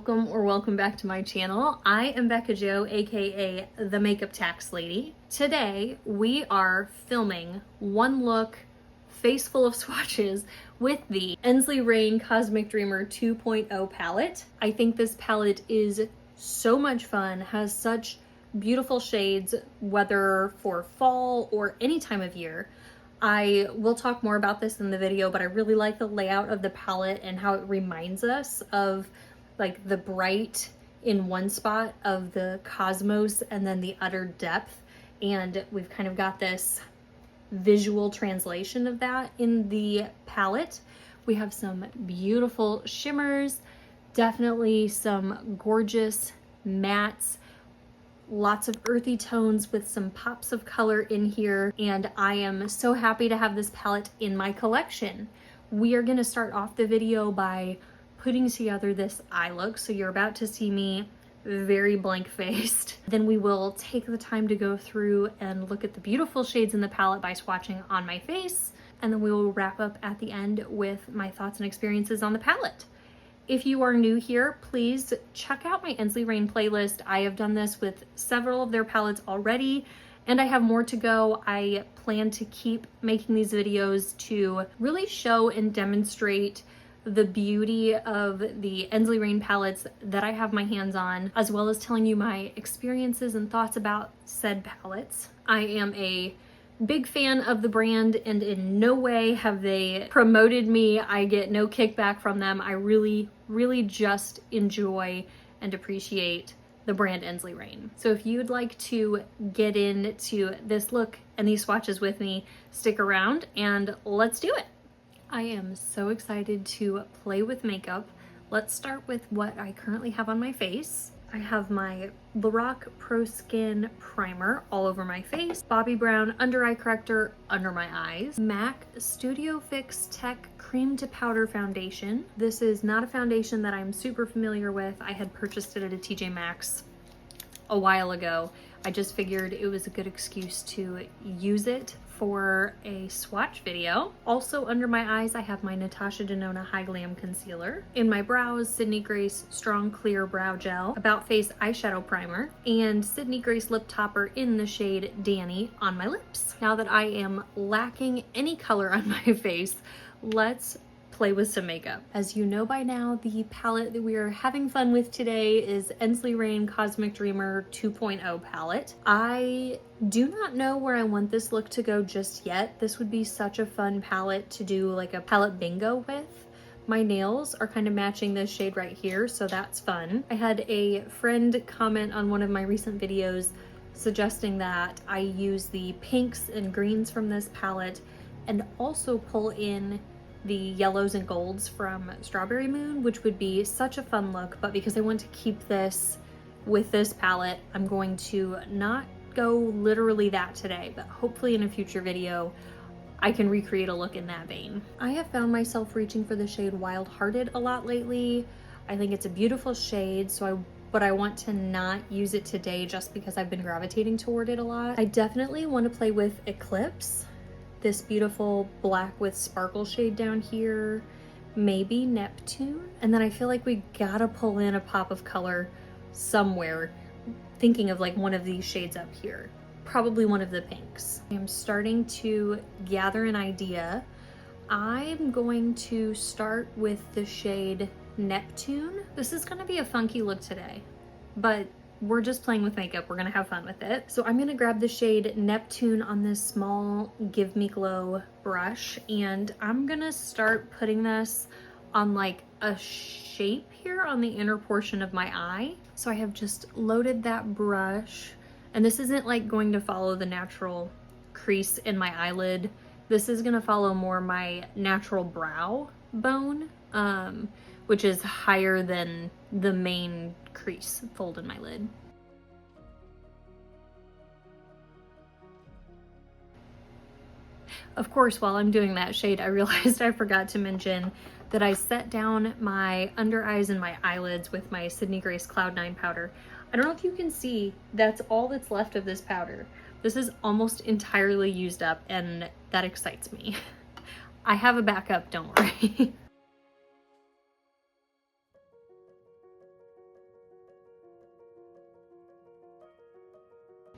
welcome or welcome back to my channel. I am Bekah Jo, aka the Makeup Tax Lady. Today we are filming one look face full of swatches with the Ensley Reign Cosmic Dreamer 2.0 palette. I think this palette is so much fun, has such beautiful shades, whether for fall or any time of year. I will talk more about this in the video, but I really like the layout of the palette and how it reminds us of like the bright in one spot of the cosmos and then the utter depth. And we've kind of got this visual translation of that in the palette. We have some beautiful shimmers, definitely some gorgeous mattes, lots of earthy tones with some pops of color in here, and I am so happy to have this palette in my collection. We are going to start off the video by putting together this eye look, so you're about to see me very blank-faced. Then we will take the time to go through and look at the beautiful shades in the palette by swatching on my face, and then we will wrap up at the end with my thoughts and experiences on the palette. If you are new here, please check out my Ensley Reign playlist. I have done this with several of their palettes already, and I have more to go. I plan to keep making these videos to really show and demonstrate the beauty of the Ensley Reign palettes that I have my hands on, as well as telling you my experiences and thoughts about said palettes. I am a big fan of the brand, and in no way have they promoted me. I get no kickback from them. I really just enjoy and appreciate the brand Ensley Reign. So if you'd like to get into this look and these swatches with me, stick around and let's do it. I am so excited to play with makeup. Let's start with what I currently have on my face. I have my Lorac Pro Skin Primer all over my face, Bobbi Brown Under Eye Corrector under my eyes, MAC Studio Fix Tech Cream to Powder Foundation. This is not a foundation that I'm super familiar with. I had purchased it at a TJ Maxx a while ago. I just figured it was a good excuse to use it for a swatch video. Also under my eyes, I have my Natasha Denona High Glam Concealer. In my brows, Sydney Grace Strong Clear Brow Gel, About Face Eyeshadow Primer, and Sydney Grace Lip Topper in the shade Danny on my lips. Now that I am lacking any color on my face, let's play with some makeup. As you know by now, the palette that we are having fun with today is Ensley Reign Cosmic Dreamer 2.0 palette. I do not know where I want this look to go just yet. This would be such a fun palette to do like a palette bingo with. My nails are kind of matching this shade right here, so that's fun. I had a friend comment on one of my recent videos suggesting that I use the pinks and greens from this palette and also pull in the yellows and golds from Strawberry Moon, which would be such a fun look. But because I want to keep this with this palette, I'm going to not go literally that today, but hopefully in a future video I can recreate a look in that vein. I have found myself reaching for the shade Wild Hearted a lot lately. I think it's a beautiful shade, but I want to not use it today just because I've been gravitating toward it a lot. I definitely want to play with Eclipse, this beautiful black with sparkle shade down here, maybe Neptune, and then I feel like we gotta pull in a pop of color somewhere, thinking of like one of these shades up here, probably one of the pinks. I'm starting to gather an idea. I'm going to start with the shade Neptune. This is gonna be a funky look today, but we're just playing with makeup. We're gonna have fun with it. So I'm gonna grab the shade Neptune on this small Give Me Glow brush, and I'm gonna start putting this on like a shape here on the inner portion of my eye. So I have just loaded that brush, and this isn't like going to follow the natural crease in my eyelid. This is gonna follow more my natural brow bone, which is higher than the main crease fold in my lid. Of course, while I'm doing that shade, I realized I forgot to mention that I set down my under eyes and my eyelids with my Sydney Grace Cloud9 powder. I don't know if you can see, that's all that's left of this powder. This is almost entirely used up, and that excites me. I have a backup, don't worry.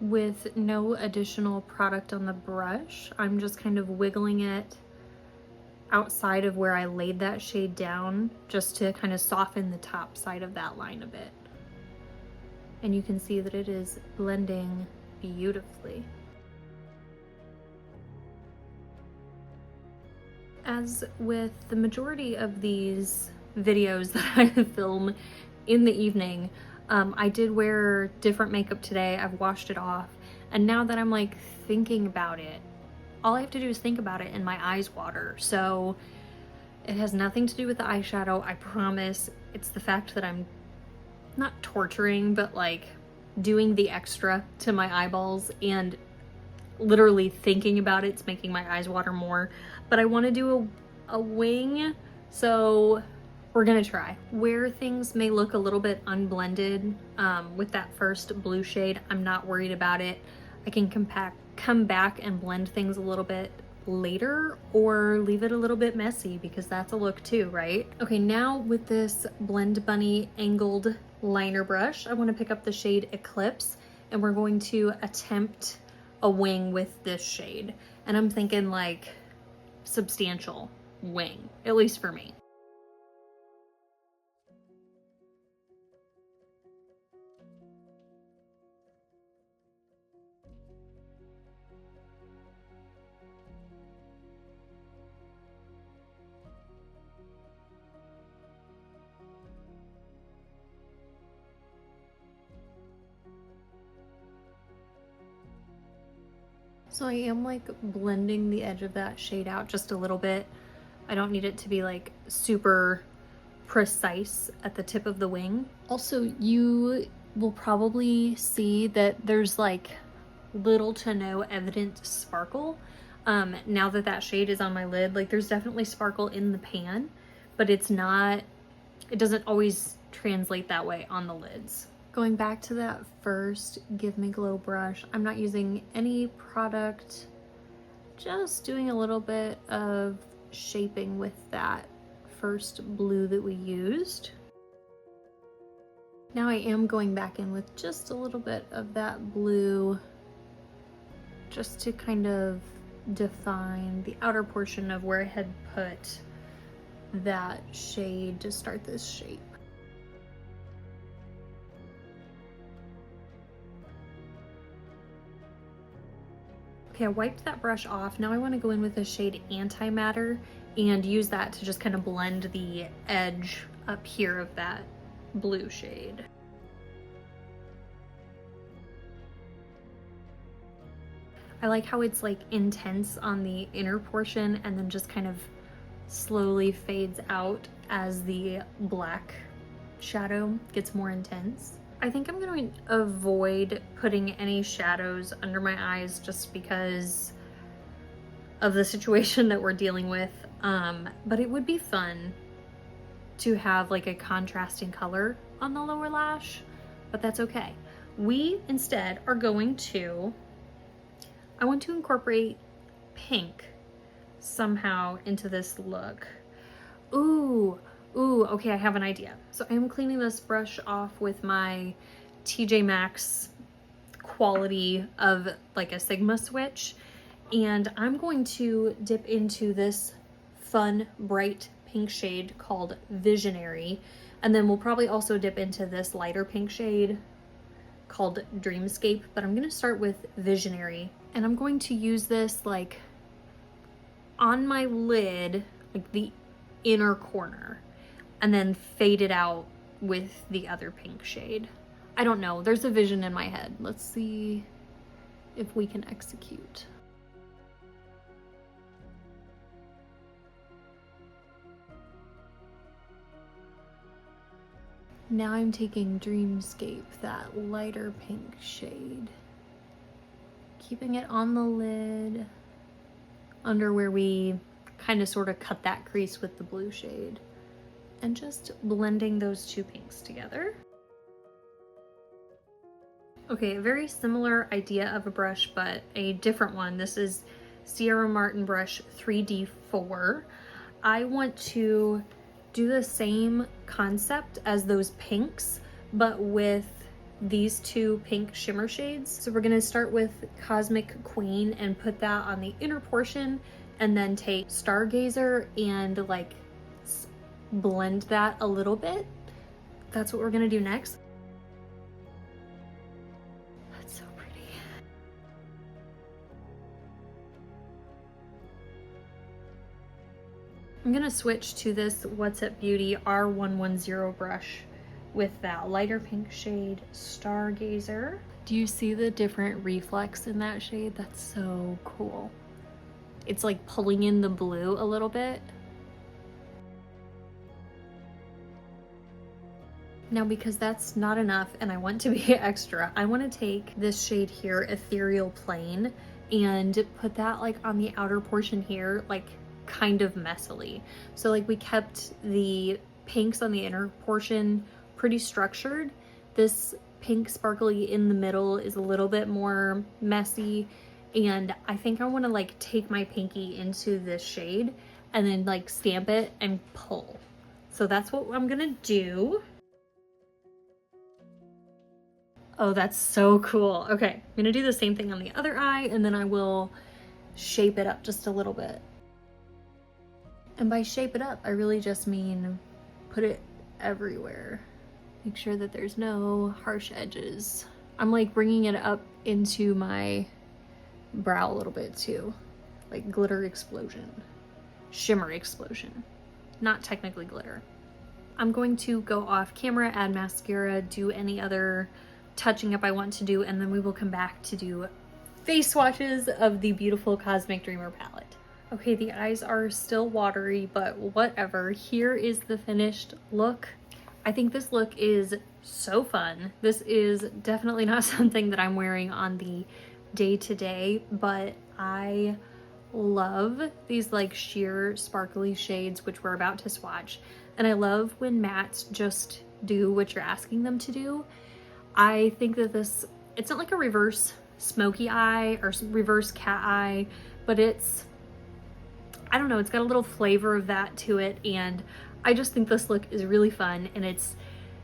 with no additional product on the brush. I'm just kind of wiggling it outside of where I laid that shade down just to kind of soften the top side of that line a bit. And you can see that it is blending beautifully. As with the majority of these videos that I film in the evening, I did wear different makeup today. I've washed it off, and now that I'm like thinking about it, all I have to do is think about it and my eyes water. So it has nothing to do with the eyeshadow, I promise. It's the fact that I'm not torturing, but like doing the extra to my eyeballs, and literally thinking about it's making my eyes water more. But I want to do a wing, so we're gonna try. Where things may look a little bit unblended with that first blue shade, I'm not worried about it. I can come back and blend things a little bit later, or leave it a little bit messy, because that's a look too, right? Okay, now with this Blend Bunny angled liner brush, I want to pick up the shade Eclipse, and we're going to attempt a wing with this shade. And I'm thinking like substantial wing, at least for me. So I am like blending the edge of that shade out just a little bit. I don't need it to be like super precise at the tip of the wing. Also, you will probably see that there's like little to no evident sparkle. Now that that shade is on my lid, like there's definitely sparkle in the pan, but it doesn't always translate that way on the lids. Going back to that first Give Me Glow brush, I'm not using any product, just doing a little bit of shaping with that first blue that we used. Now I am going back in with just a little bit of that blue, just to kind of define the outer portion of where I had put that shade to start this shape. Okay, I wiped that brush off. Now I want to go in with the shade Antimatter and use that to just kind of blend the edge up here of that blue shade. I like how it's like intense on the inner portion and then just kind of slowly fades out as the black shadow gets more intense. I think I'm going to avoid putting any shadows under my eyes just because of the situation that we're dealing with. But it would be fun to have like a contrasting color on the lower lash, but that's okay. We instead are going to, I want to incorporate pink somehow into this look. Ooh, okay, I have an idea. So I'm cleaning this brush off with my TJ Maxx quality of like a Sigma switch, and I'm going to dip into this fun bright pink shade called Visionary, and then we'll probably also dip into this lighter pink shade called Dreamscape, but I'm going to start with Visionary, and I'm going to use this like on my lid, like the inner corner, and then fade it out with the other pink shade. I don't know, there's a vision in my head. Let's see if we can execute. Now I'm taking Dreamscape, that lighter pink shade, keeping it on the lid, under where we kind of sort of cut that crease with the blue shade, and just blending those two pinks together. Okay, a very similar idea of a brush, but a different one. This is Sierra Martin brush 3D4. I want to do the same concept as those pinks, but with these two pink shimmer shades. So we're gonna start with Cosmic Queen and put that on the inner portion, and then take Stargazer and like blend that a little bit. That's what we're gonna do next. That's so pretty. I'm gonna switch to this What's Up Beauty R110 brush with that lighter pink shade, Stargazer. Do you see the different reflex in that shade? That's so cool. It's like pulling in the blue a little bit. Now, because that's not enough and I want to be extra, I want to take this shade here, Ethereal Plain, and put that like on the outer portion here, like kind of messily. So like we kept the pinks on the inner portion pretty structured. This pink sparkly in the middle is a little bit more messy, and I think I want to like take my pinky into this shade and then like stamp it and pull. So that's what I'm gonna do. Oh, that's so cool. Okay, I'm gonna do the same thing on the other eye, and then I will shape it up just a little bit. And by shape it up, I really just mean put it everywhere. Make sure that there's no harsh edges. I'm like bringing it up into my brow a little bit too. Like glitter explosion. Shimmer explosion. Not technically glitter. I'm going to go off camera, add mascara, do any other touching up I want to do, and then we will come back to do face swatches of the beautiful Cosmic Dreamer palette. Okay, the eyes are still watery, but whatever. Here is the finished look. I think this look is so fun. This is definitely not something that I'm wearing on the day-to-day, but I love these like sheer sparkly shades, which we're about to swatch. And I love when mattes just do what you're asking them to do. I think that this, it's not like a reverse smoky eye or reverse cat eye, but it's, I don't know, it's got a little flavor of that to it, and I just think this look is really fun, and it's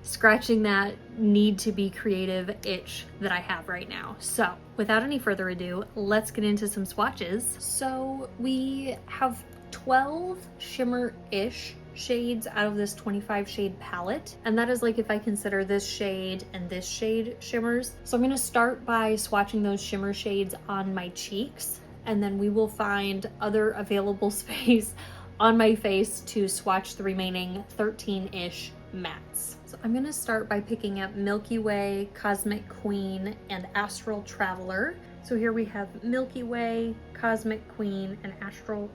scratching that need to be creative itch that I have right now. So without any further ado, let's get into some swatches. So we have 12 shimmer-ish shades out of this 25 shade palette, and that is like if I consider this shade and this shade shimmers. So I'm going to start by swatching those shimmer shades on my cheeks, and then we will find other available space on my face to swatch the remaining 13-ish mattes. So I'm going to start by picking up Milky Way, Cosmic Queen, and Astral Traveler. So here we have Milky Way, Cosmic Queen, and Astral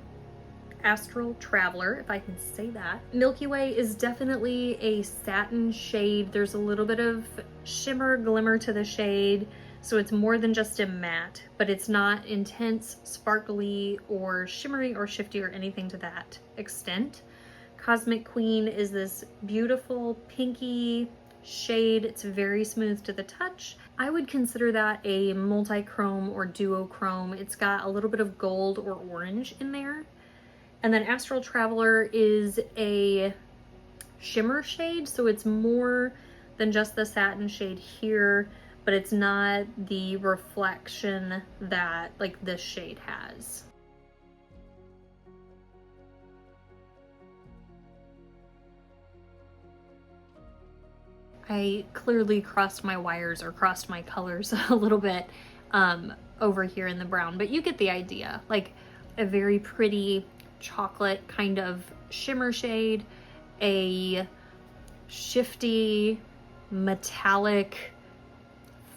Traveler, if I can say that. Milky Way is definitely a satin shade. There's a little bit of shimmer glimmer to the shade, so it's more than just a matte, but it's not intense, sparkly, or shimmery or shifty or anything to that extent. Cosmic Queen is this beautiful pinky shade. It's very smooth to the touch. I would consider that a multi-chrome or duochrome. It's got a little bit of gold or orange in there. And then Astral Traveler is a shimmer shade, so it's more than just the satin shade here, but it's not the reflection that like this shade has. I clearly crossed my wires or crossed my colors a little bit over here in the brown, but you get the idea. Like a very pretty chocolate kind of shimmer shade, a shifty metallic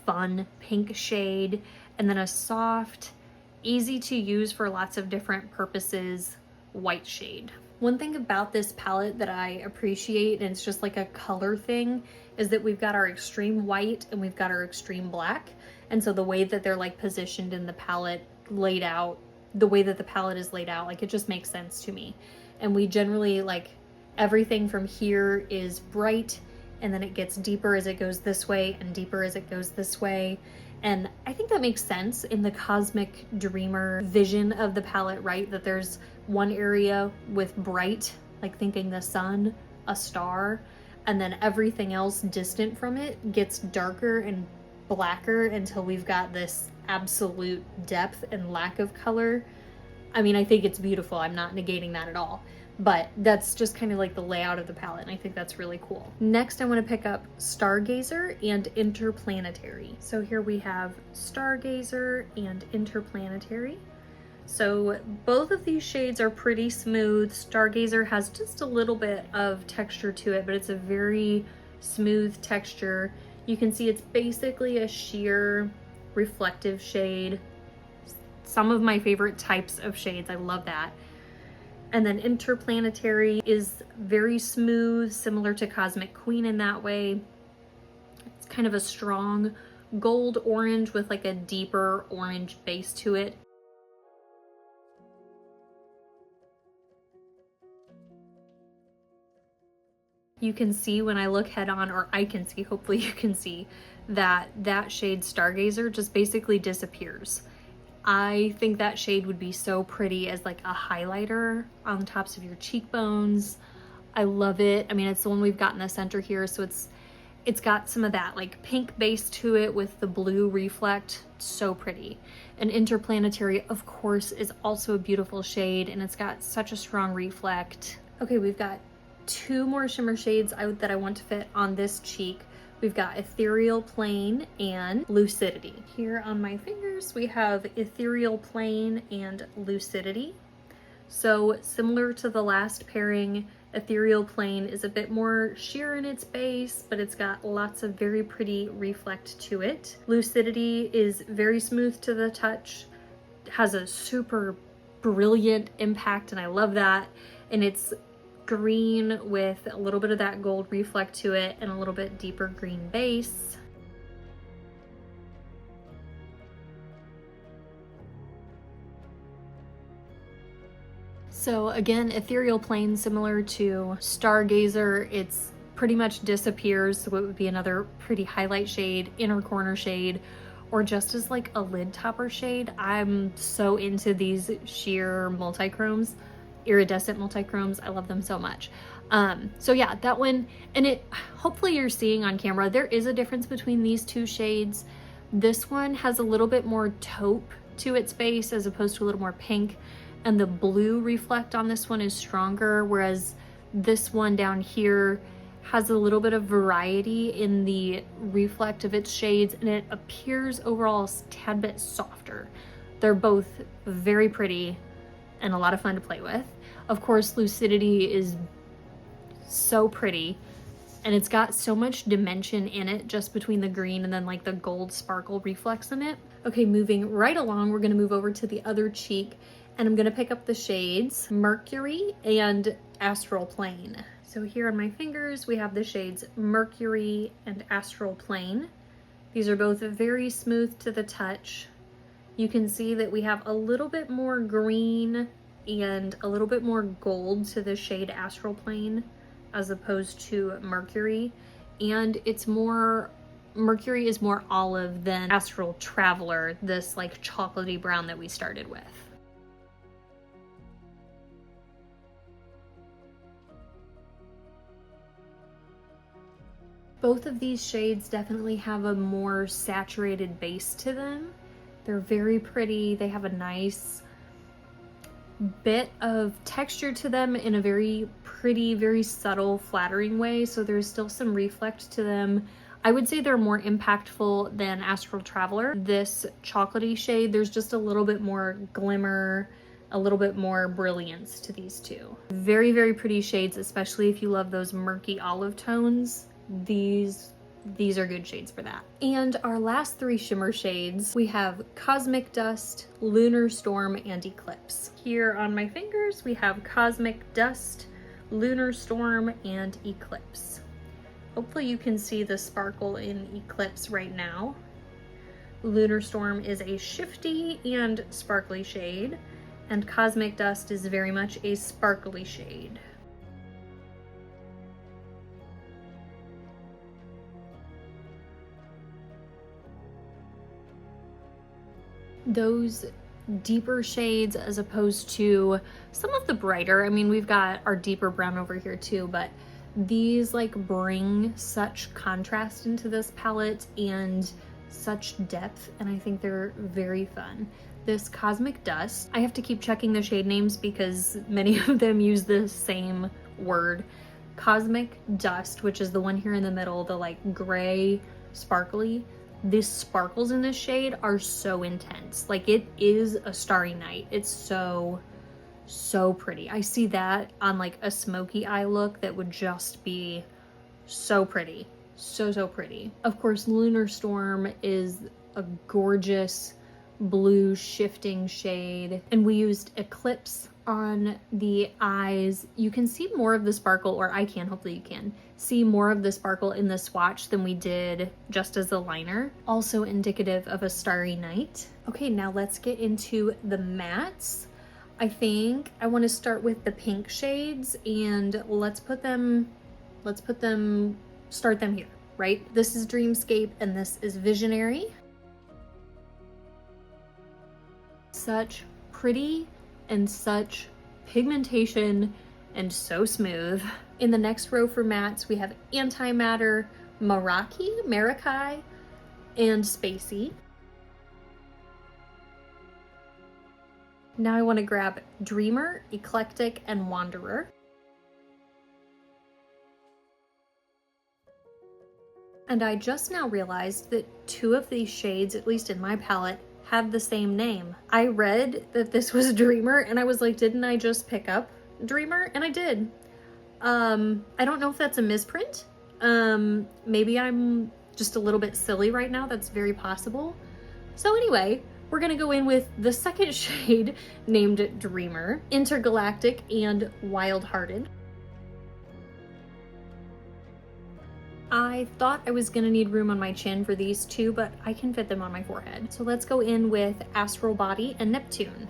fun pink shade, and then a soft, easy to use for lots of different purposes white shade. One thing about this palette that I appreciate, and it's just like a color thing, is that we've got our extreme white and we've got our extreme black. And so the way that they're like positioned in the palette, laid out, the way that the palette is laid out, like it just makes sense to me. And we generally like everything from here is bright, and then it gets deeper as it goes this way and deeper as it goes this way. And I think that makes sense in the Cosmic Dreamer vision of the palette, right? That there's one area with bright, like thinking the sun, a star, and then everything else distant from it gets darker and blacker until we've got this absolute depth and lack of color. I mean, I think it's beautiful. I'm not negating that at all. But that's just kind of like the layout of the palette, and I think that's really cool. Next, I want to pick up Stargazer and Interplanetary. So here we have Stargazer and Interplanetary. So both of these shades are pretty smooth. Stargazer has just a little bit of texture to it, but it's a very smooth texture. You can see it's basically a sheer reflective shade. Some of my favorite types of shades, I love that. And then Interplanetary is very smooth, similar to Cosmic Queen in that way. It's kind of a strong gold orange with like a deeper orange base to it. You can see when I look head on, or I can see, hopefully you can see, that that shade Stargazer just basically disappears. I think that shade would be so pretty as like a highlighter on the tops of your cheekbones. I love it. I mean, it's the one we've got in the center here, so it's got some of that like pink base to it with the blue reflect. So pretty. And Interplanetary, of course, is also a beautiful shade, and it's got such a strong reflect. Okay, we've got two more shimmer shades that I want to fit on this cheek. We've got Ethereal Plane and Lucidity. Here on my fingers, we have Ethereal Plane and Lucidity. So similar to the last pairing, Ethereal Plane is a bit more sheer in its base, but it's got lots of very pretty reflect to it. Lucidity is very smooth to the touch, has a super brilliant impact, and I love that. And it's green with a little bit of that gold reflect to it and a little bit deeper green base. So again, Ethereal Plane, similar to Stargazer, it's pretty much disappears, so it would be another pretty highlight shade, inner corner shade, or just as like a lid topper shade. I'm so into these sheer multichromes. Iridescent multichromes. I love them so much. So yeah, that one, and it, hopefully you're seeing on camera, there is a difference between these two shades. This one has a little bit more taupe to its base as opposed to a little more pink, and the blue reflect on this one is stronger, whereas this one down here has a little bit of variety in the reflect of its shades, and it appears overall a tad bit softer. They're both very pretty and a lot of fun to play with. Of course, Lucidity is so pretty, and it's got so much dimension in it just between the green and then like the gold sparkle reflex in it. Okay, moving right along, we're gonna move over to the other cheek, and I'm gonna pick up the shades Mercury and Astral Plane. So here on my fingers, we have the shades Mercury and Astral Plane. These are both very smooth to the touch. You can see that we have a little bit more green and a little bit more gold to the shade Astral Plane as opposed to Mercury. And it's more, Mercury is more olive than Astral Traveler, this like chocolatey brown that we started with. Both of these shades definitely have a more saturated base to them. They're very pretty. They have a nice bit of texture to them in a very pretty, very subtle, flattering way. So there's still some reflect to them. I would say they're more impactful than Astral Traveler. This chocolatey shade, there's just a little bit more glimmer, a little bit more brilliance to these two. Very, very pretty shades, especially if you love those murky olive tones. These are good shades for that. And our last three shimmer shades, we have Cosmic Dust, Lunar Storm, and Eclipse. Here on my fingers, we have Cosmic Dust, Lunar Storm, and Eclipse. Hopefully you can see the sparkle in Eclipse right now. Lunar Storm is a shifty and sparkly shade, and Cosmic Dust is very much a sparkly shade. Those deeper shades as opposed to some of the brighter, I mean, we've got our deeper brown over here too, but These like bring such contrast into this palette and such depth, and I think they're very fun. This Cosmic Dust, I have to keep checking the shade names because many of them use the same word. Cosmic Dust, which is the one here in the middle, the like gray sparkly. The sparkles in this shade are so intense. Like, it is a starry night. It's so pretty. I see that on like a smoky eye look that would just be so pretty. So pretty. Of course, Lunar Storm is a gorgeous blue shifting shade, and we used Eclipse on the eyes. You can see more of the sparkle, or I can, hopefully you can, see more of the sparkle in the swatch than we did just as a liner. Also indicative of a starry night. Okay, now let's get into the mattes. I think I want to start with the pink shades, and start them here, right? This is Dreamscape and this is Visionary. Such pretty and such pigmentation and so smooth. In the next row for mattes, we have Antimatter, Marakai, and Spacey. Now I want to grab Dreamer, Eclectic, and Wanderer. And I just now realized that two of these shades, at least in my palette, have the same name. I read that this was Dreamer and I was like, didn't I just pick up Dreamer? And I did. I don't know if that's a misprint. Maybe I'm just a little bit silly right now. That's very possible. So anyway, we're gonna go in with the second shade named Dreamer, Intergalactic, and Wild Hearted. I thought I was gonna need room on my chin for these two, but I can fit them on my forehead. So let's go in with Astral Body and Neptune.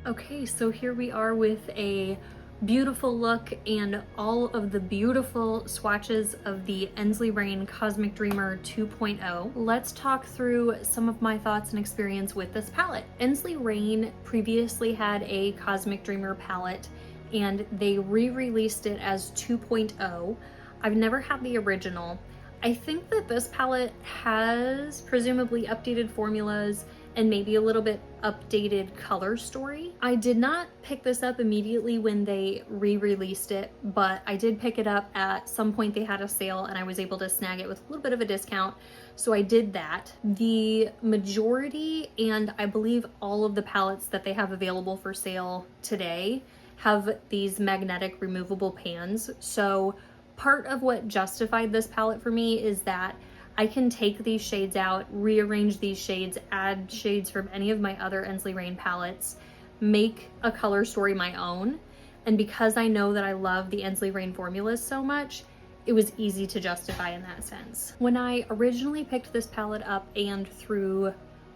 Okay, so here we are with a beautiful look and all of the beautiful swatches of the Ensley Reign Cosmic Dreamer 2.0. Let's talk through some of my thoughts and experience with this palette. Ensley Reign previously had a Cosmic Dreamer palette and they re-released it as 2.0. I've never had the original. I think that this palette has presumably updated formulas and maybe a little bit updated color story. I did not pick this up immediately when they re-released it, but I did pick it up at some point. They had a sale and I was able to snag it with a little bit of a discount, so I did that. The majority, and I believe all of the palettes that they have available for sale today, have these magnetic removable pans. So part of what justified this palette for me is that I can take these shades out, rearrange these shades, add shades from any of my other Ensley Reign palettes, make a color story my own. And because I know that I love the Ensley Reign formulas so much, it was easy to justify in that sense. When I originally picked this palette up and through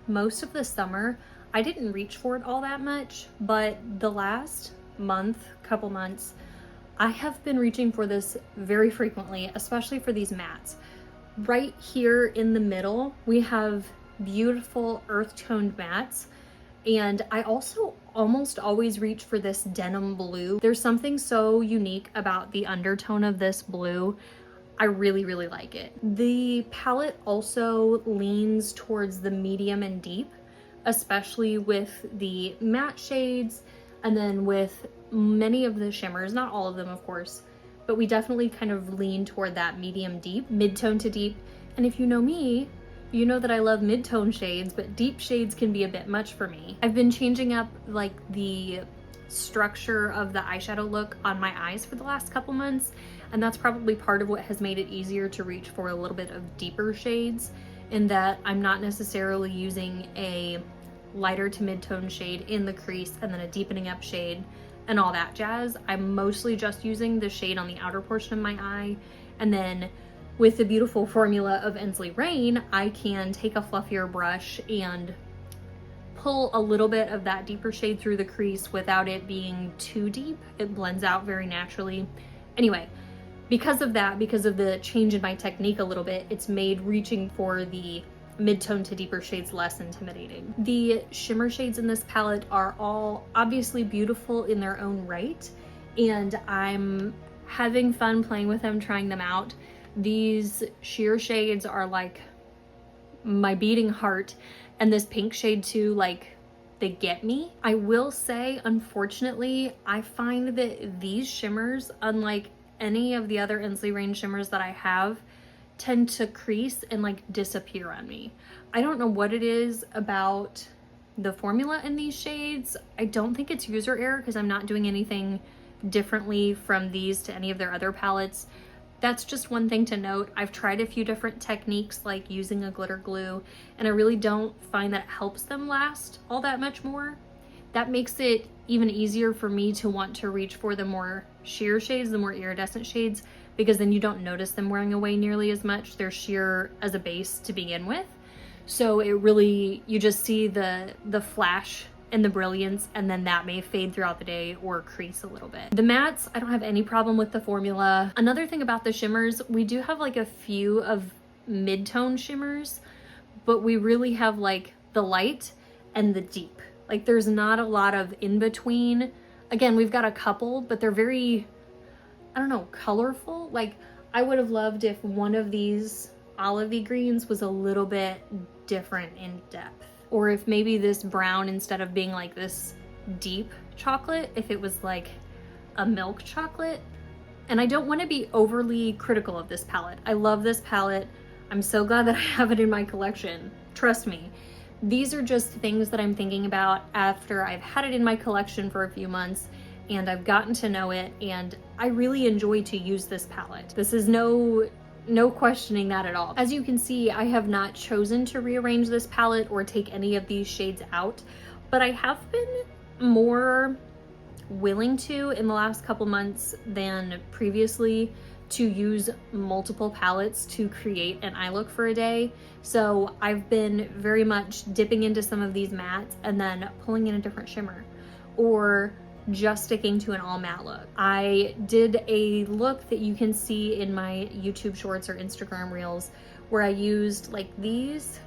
most of the summer, I didn't reach for it all that much, but the last couple months, I have been reaching for this very frequently, especially for these mattes. Right here in the middle, we have beautiful earth toned mattes, and I also almost always reach for this denim blue. There's something so unique about the undertone of this blue. I really like it. The palette also leans towards the medium and deep, especially with the matte shades, and then with many of the shimmers, not all of them of course, but we definitely kind of lean toward that medium deep, mid-tone to deep. And if you know me, you know that I love mid-tone shades, but deep shades can be a bit much for me. I've been changing up like the structure of the eyeshadow look on my eyes for the last couple months, and that's probably part of what has made it easier to reach for a little bit of deeper shades, in that I'm not necessarily using a lighter to mid-tone shade in the crease and then a deepening up shade and all that jazz. I'm mostly just using the shade on the outer portion of my eye, and then with the beautiful formula of Ensley Reign, I can take a fluffier brush and pull a little bit of that deeper shade through the crease without it being too deep. It blends out very naturally. Anyway, because of that, because of the change in my technique a little bit, it's made reaching for the mid-tone to deeper shades less intimidating. The shimmer shades in this palette are all obviously beautiful in their own right, and I'm having fun playing with them, trying them out. These sheer shades are like my beating heart, and this pink shade too, like, they get me. I will say, unfortunately, I find that these shimmers, unlike any of the other Ensley Reign shimmers that I have, tend to crease and like disappear on me. I don't know what it is about the formula in these shades. I don't think it's user error because I'm not doing anything differently from these to any of their other palettes. That's just one thing to note. I've tried a few different techniques like using a glitter glue, and I really don't find that it helps them last all that much more. That makes it even easier for me to want to reach for the more sheer shades, the more iridescent shades, because then you don't notice them wearing away nearly as much. They're sheer as a base to begin with. So it really, you just see the flash and the brilliance, and then that may fade throughout the day or crease a little bit. The mattes, I don't have any problem with the formula. Another thing about the shimmers, we do have like a few of mid-tone shimmers, but we really have like the light and the deep. Like there's not a lot of in between. Again, we've got a couple, but they're very, I don't know, colorful. Like I would have loved if one of these olivey greens was a little bit different in depth. Or if maybe this brown, instead of being like this deep chocolate, if it was like a milk chocolate. And I don't want to be overly critical of this palette. I love this palette. I'm so glad that I have it in my collection. Trust me. These are just things that I'm thinking about after I've had it in my collection for a few months and I've gotten to know it, and I really enjoy to use this palette. This is no questioning that at all. As you can see, I have not chosen to rearrange this palette or take any of these shades out, but I have been more willing to in the last couple months than previously to use multiple palettes to create an eye look for a day. So I've been very much dipping into some of these mattes and then pulling in a different shimmer, or just sticking to an all matte look. I did a look that you can see in my YouTube shorts or Instagram reels where I used like these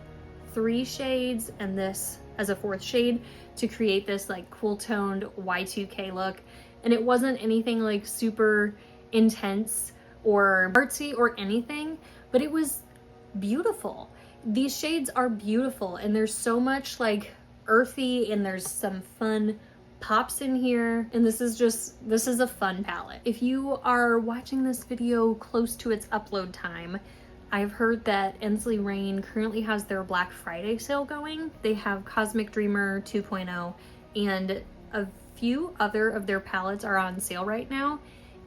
3 shades and this as a 4th shade to create this like cool toned Y2K look. And it wasn't anything like super intense or artsy or anything, but it was beautiful. These shades are beautiful, and there's so much like earthy, and there's some fun pops in here, and this is a fun palette. If you are watching this video close to its upload time, I've heard that Ensley Reign currently has their Black Friday sale going. They have Cosmic Dreamer 2.0 and a few other of their palettes are on sale right now,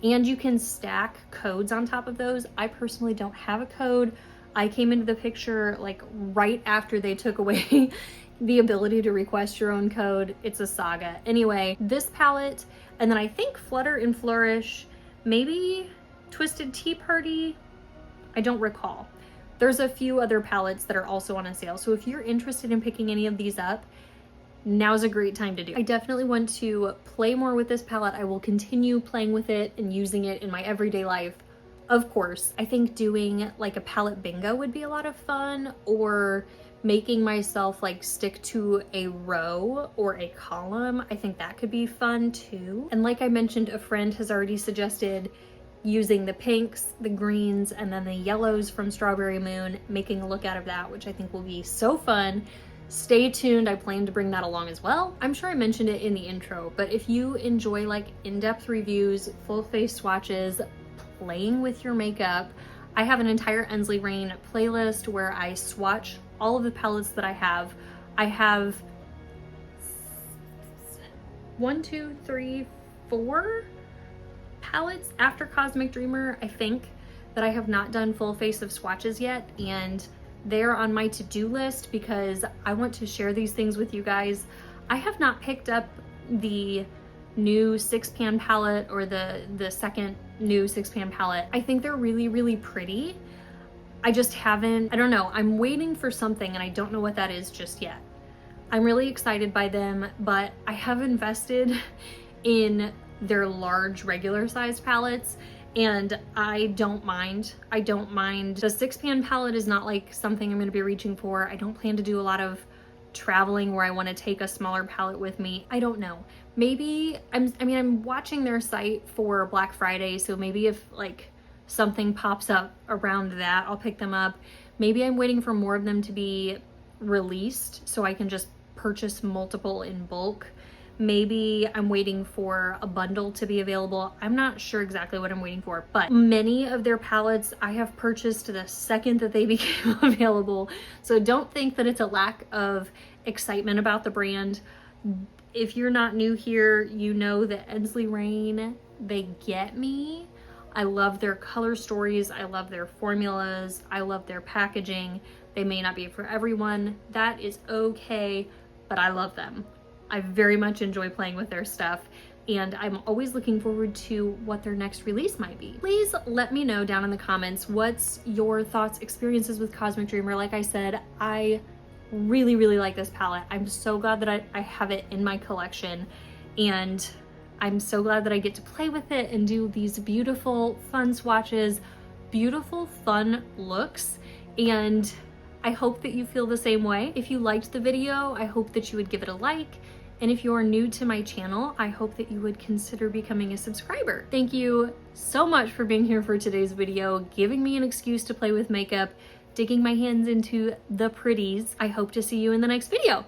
and you can stack codes on top of those. I personally don't have a code. I came into the picture like right after they took away the ability to request your own code. It's a saga. Anyway, this palette, and then I think Flutter and Flourish, maybe Twisted Tea Party, I don't recall. There's a few other palettes that are also on a sale. So if you're interested in picking any of these up, now's a great time to do. I definitely want to play more with this palette. I will continue playing with it and using it in my everyday life. Of course, I think doing like a palette bingo would be a lot of fun, or making myself like stick to a row or a column. I think that could be fun too. And like I mentioned, a friend has already suggested using the pinks, the greens, and then the yellows from Strawberry Moon, making a look out of that, which I think will be so fun. Stay tuned, I plan to bring that along as well. I'm sure I mentioned it in the intro, but if you enjoy like in-depth reviews, full face swatches, playing with your makeup, I have an entire Ensley Reign playlist where I swatch all of the palettes that I have. I have 1, 2, 3, 4 palettes after Cosmic Dreamer, I think, that I have not done full face of swatches yet, and they're on my to-do list because I want to share these things with you guys. I have not picked up the new 6-pan palette or the second new 6-pan palette. I think they're really, really pretty. I just haven't, I don't know, I'm waiting for something and I don't know what that is just yet. I'm really excited by them, but I have invested in their large regular sized palettes, and I don't mind. I don't mind. The 6-pan palette is not like something I'm gonna be reaching for. I don't plan to do a lot of traveling where I want to take a smaller palette with me. I don't know. Maybe I'm watching their site for Black Friday, so maybe if like something pops up around that, I'll pick them up. Maybe I'm waiting for more of them to be released so I can just purchase multiple in bulk. Maybe I'm waiting for a bundle to be available. I'm not sure exactly what I'm waiting for, but many of their palettes I have purchased the second that they became available. So don't think that it's a lack of excitement about the brand. If you're not new here, you know that Ensley Reign, they get me. I love their color stories. I love their formulas. I love their packaging. They may not be for everyone. That is okay, but I love them. I very much enjoy playing with their stuff, and I'm always looking forward to what their next release might be. Please let me know down in the comments what's your thoughts, experiences with Cosmic Dreamer. Like I said, I really, really like this palette. I'm so glad that I have it in my collection, and I'm so glad that I get to play with it and do these beautiful, fun swatches, beautiful, fun looks, and I hope that you feel the same way. If you liked the video, I hope that you would give it a like. And if you're new to my channel, I hope that you would consider becoming a subscriber. Thank you so much for being here for today's video, giving me an excuse to play with makeup, digging my hands into the pretties. I hope to see you in the next video.